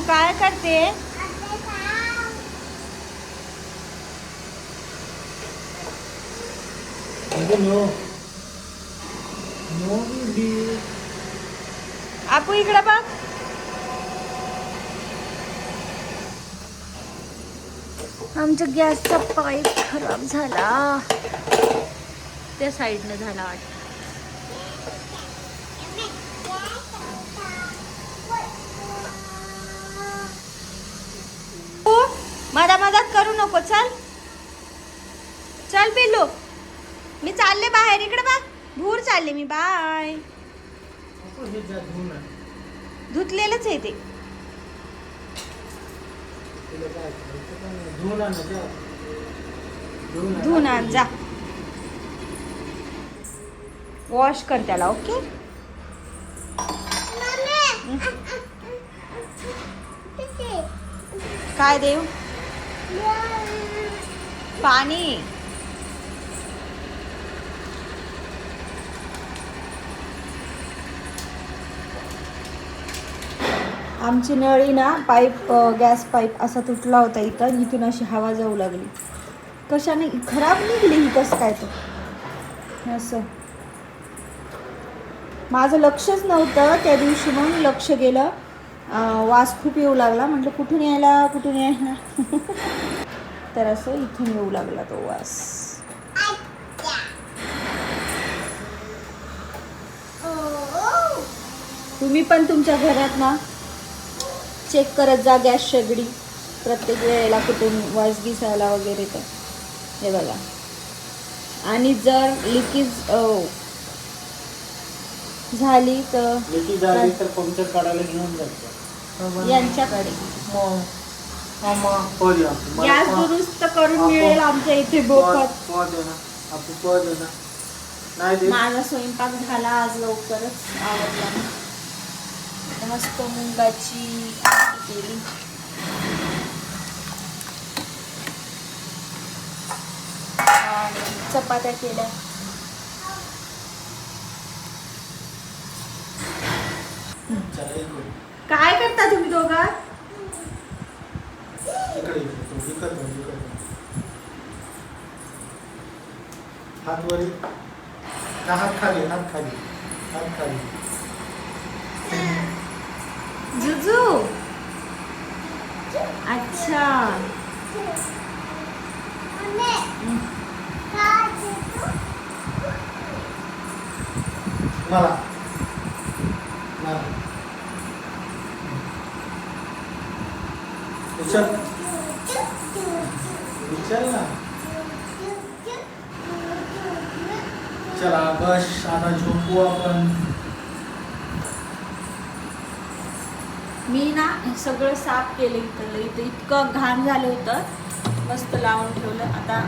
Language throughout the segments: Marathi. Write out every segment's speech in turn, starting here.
काय करते? आपू इकडं बघ. आमच्या गॅसचा पाईप खराब झाला. त्या साईडनं झाला वाटतं. मधात करू नको. चल चल पिल्लू, मी चालले बाहेर. इकडे बघ, भूर चालले मी. बाय. धुतलेलंच आहे ते. धुवून आण जा. वॉश कर त्याला. ओके. काय देऊ? पाणी. आमची नळी ना पाईप, गॅस पाईप असा तुटला होता इथं. इथून अशी हवा जाऊ लागली. कशाने खराब निघली ही? कसं काय तर असं. माझं लक्षच नव्हतं त्या दिवशी, म्हणून लक्ष गेलं. वास खूप येऊ लागला. म्हटलं कुठून यायला कुठून यायला. तर असं इथून येऊ लागला तो वास. तुम्ही पण तुमच्या घरात ना चेक करत जा गॅस शेगडी प्रत्येक वेळेला कुठून वास दिसायला वगैरे. तर हे बघा. आणि जर लिकेज झाली तर पंक्चर काढायला घेऊन जायचं यांच्याकडे. गॅस दुरुस्त करून मिळेल आमच्या इथे बोकत. माझा स्वयंपाक झाला आज लवकरच आवडला. मस्त मुंगाची केली. आणि चपात्या केल्या. काय करता तुम्ही दोघं? हात वरी, हात खाली, हात खाली, हात खाली. जुजू. अच्छा. मला उचल उचल ना. चला बस आता झोपू आपण. मी ना सगळं साफ केलं. इथं इतकं घाण झालं होतं. मस्त लावून ठेवलं. आता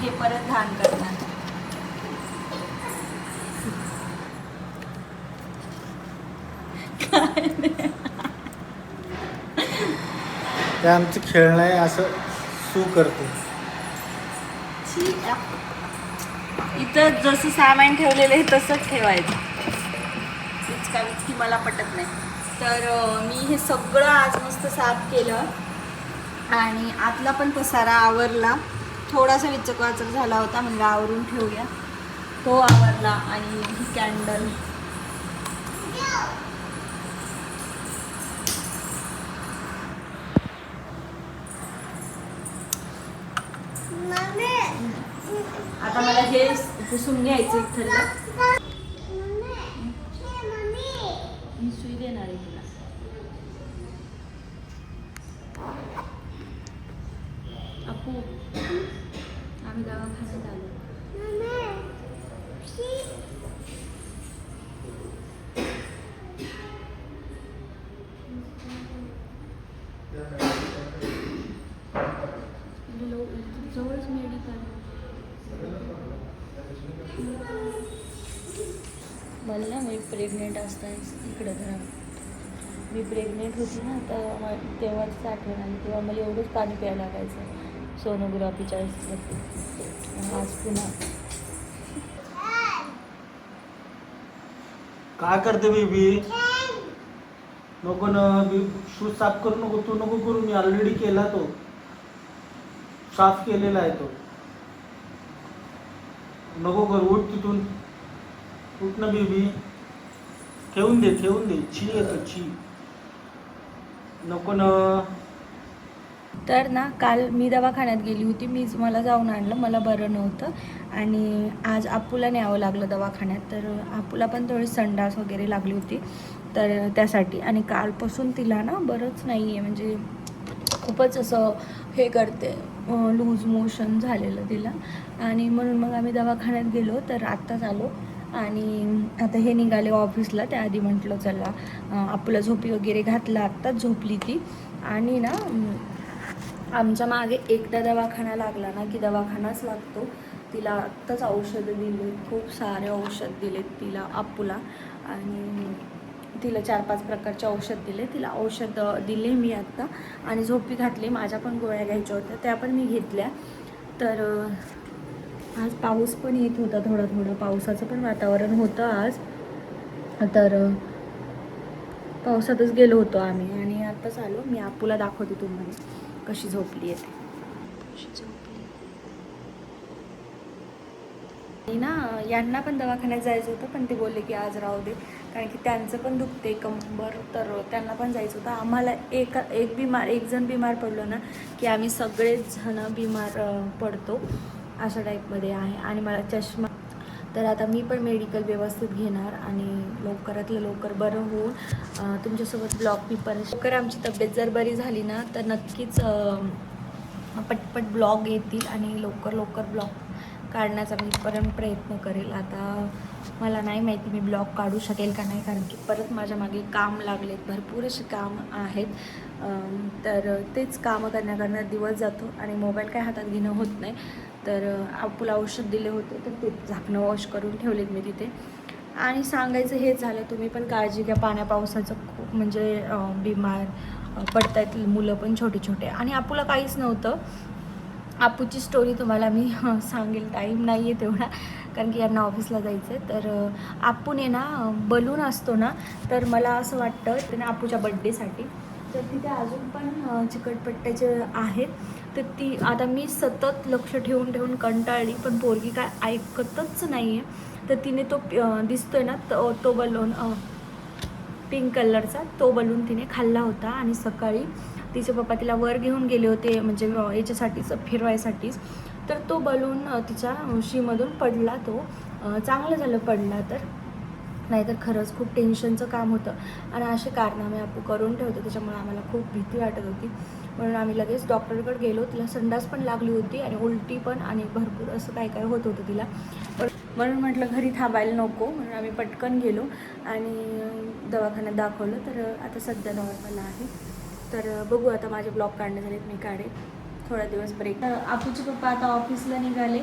हे परत घाण करणार. ते आमचं खेळणं आहे असं सू करते. इथं जसं सामान ठेवलेलं आहे तसंच ठेवायचं. विचकी मला पटत नाही. तर मी हे सगळं आज मस्त साफ केलं. आणि आतला पण पसारा आवरला. थोडासा विचकवाचक झाला होता, म्हणजे आवरून ठेवूया. तो आवरला. आणि ही कॅन्डल आता मला हे पुसून घ्यायचं इथलं. मी सुई देणार आहे तुला. अपू, आम्ही दवाखान्यात आलो. जवळच मेडिकल. मला मी प्रेग्नेंट असताना इकडं घरा, मी प्रेग्नेंट होती ना, तर तेव्हाच आठवण आली. तेव्हा मला एवढंच पाणी प्यायला लागायचं सोनोग्राफीच्या वेळेस. आज पुन्हा. काय करते बेबी? नको ना, शूज साफ करू नको, तू नको करू, मी ऑलरेडी केला तो, साफ केलेला आहे तो. नको करू, उठ तिथून, उठ ना बेबी, ठेवून दे, छी येतो, छी, नको ना. तर ना काल मी दवाखान्यात गेली होती, मला जाऊन आणलं, मला बरं नव्हतं आणि आज अप्पूला न्यावं लागलं दवाखान्यात. तर अप्पूला पण थोडी संडास वगैरे लागली होती, तर त्यासाठी. आणि कालपासून तिला ना बरंच नाही आहे, म्हणजे खूपच असं हे करते, लूज मोशन झालेलं तिला. आणि म्हणून मग आम्ही दवाखान्यात गेलो, तर आत्ताच आलो. आणि आता हे निघाले ऑफिसला, त्याआधी म्हटलं चला अप्पूला झोपी वगैरे घातला, आत्ताच झोपली ती. आणि ना आमच्या मागे एकदा दवाखाना लागला ना की दवाखानाच लागतो. तिला आत्ताच औषधं दिले, खूप सारे औषध दिलेत तिला अप्पूला. आणि तिला 4-5 प्रकारचे औषध दिले, तिला औषध दिले मी आत्ता. आणि झोपी घातली, माझ्या पण गोळ्या घ्यायच्या होत्या, त्या पण मी घेतल्या. तर आज पाऊस पण येत होता, थोडं पावसाचं पण वातावरण होतं आज. तर पावसातच गेलो होतो आम्ही आणि आत्ताच आलो. मी अप्पूला दाखवते तुम्हाला कशी झोपली आहे. आणि ना यांना पण दवाखान्यात जायचं होतं, पण ते बोलले की आज राहू दे, कारण की त्यांचं पण दुखते कंबर, तर त्यांना पण जायचं होतं. आम्हाला एक जण बिमार पडलो ना की आम्ही सगळेच जण बिमार पडतो, अशा टाईपमध्ये आहे. आणि मला चष्मा, तर आता मी पण मेडिकल व्यवस्थित घेणार आणि लवकरातलं लवकर बरं होऊन तुमच्यासोबत ब्लॉग मी परत लवकर आमची तब्येत जर बरी झाली ना तर नक्कीच पटपट ब्लॉग येतील आणि लवकर ब्लॉग काढण्याचा मी परत प्रयत्न करेल. आता मला नाही माहिती मी ब्लॉग काढू शकेल का नाही, कारण की परत माझ्या मागे काम लागलेत, भरपूर असे काम आहेत. तर तेच कामं करण्यात दिवस जातो आणि मोबाईल काय हातात घेणं होत नाही. तर अप्पूला औषध दिले होते, तर ते झाकणं वॉश करून ठेवलेत मी तिथे. आणि सांगायचं हेच झालं, तुम्ही पण काळजी घ्या, पावसाचं खूप म्हणजे बिमार पडत आहेत मुलं पण छोटे. आणि अप्पूला काहीच नव्हतं. अप्पूची स्टोरी तुम्हाला मी सांगेल, टाईम नाही आहे तेवढा, कारण की यांना ऑफिसला जायचं आहे. तर अप्पूने ना बलून असतो ना, तर मला असं वाटतं त्याने अप्पूच्या बड्डेसाठी, तर तिथे अजून पण चिकटपट्ट्याचे आहेत. तर ती आता मी सतत लक्ष ठेवून कंटाळली, पण पोरगी काय ऐकतच नाही आहे. तर तिने तो दिसतोय ना तो बलून पिंक कलरचा, तो बलून तिने खाल्ला होता. आणि सकाळी तिचे पप्पा तिला वर घेऊन गेले होते, म्हणजे याच्यासाठीच, फिरवायसाठीच. तर तो बलून तिच्या शीमधून पडला. तो चांगलं झालं पडला, तर नाहीतर खरंच खूप टेन्शनचं काम होतं. आणि असे कारनामे अप्पू करून ठेवतो, त्याच्यामुळे आम्हाला खूप भीती वाटत होती. म्हणून आम्ही लगेच डॉक्टरकडे गेलो. तिला संडास पण लागली होती आणि उलटी पण, आणि भरपूर असं काय होत होतं तिला. पण म्हणून म्हटलं घरी थांबायला नको, म्हणून आम्ही पटकन गेलो आणि दवाखान्यात दाखवलं. तर आता सध्या नॉर्मल आहे. तर बघू, आता माझे ब्लॉग काढणे झालेत, मी काढेल थोडा दिवस ब्रेक. अप्पूचे पप्पा आता ऑफिसला निघाले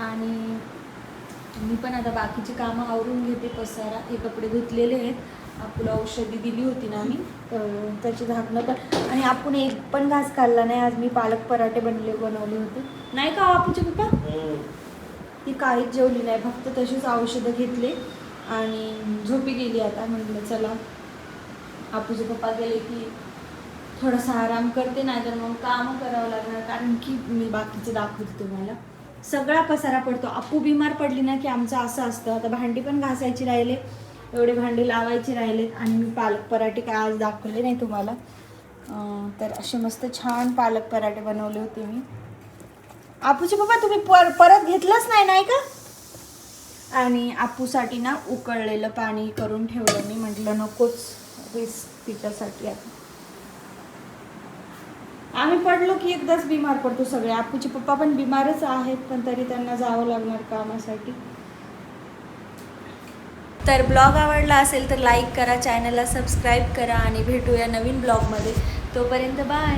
आणि मी पण आता बाकीची कामं आवरून घेते. पसारा, हे कपडे धुतलेले आहेत. अप्पूला औषधी दिली होती ना मी, तर त्याची झाकणं पण. आणि अप्पूने एक पण घास खाल्ला नाही. आज मी पालक पराठे बनवले होते, नाही का अप्पूचे पप्पा? ती काहीच जेवली नाही, फक्त तशीच औषधं घेतले आणि झोपी गेली. आता म्हटलं चला अप्पूचे पप्पा गेले की थोडासा आराम करते, नाही तर मग कामं करावं लागणार, कारण की मी बाकीचं दाखवते तुम्हाला. सगळा पसारा पडतो. अप्पू बिमार पडली ना की आमचं असं असतं. आता भांडी पण घासायची राहिले, एवढे भांडी लावायची राहिलेत. आणि मी पालक पराठे काय आज दाखवले नाही तुम्हाला, तर असे मस्त छान पालक पराठे बनवले होते मी. अप्पूचे पप्पा तुम्ही परत घेतलंच नाही का? आणि अप्पूसाठी ना उकळलेलं पाणी करून ठेवलं मी, म्हटलं नकोच रिस्क तिच्यासाठी. आता आम्ही पडलो की एकदाच बिमार पडतो सगळे. अप्पूचे पप्पा पण बिमारच आहेत, पण तरी त्यांना जावं लागणार कामासाठी. तर ब्लॉग आवडला असेल तर लाईक करा, चॅनलला सबस्क्राईब करा आणि भेटूया नवीन ब्लॉगमध्ये. तोपर्यंत बाय.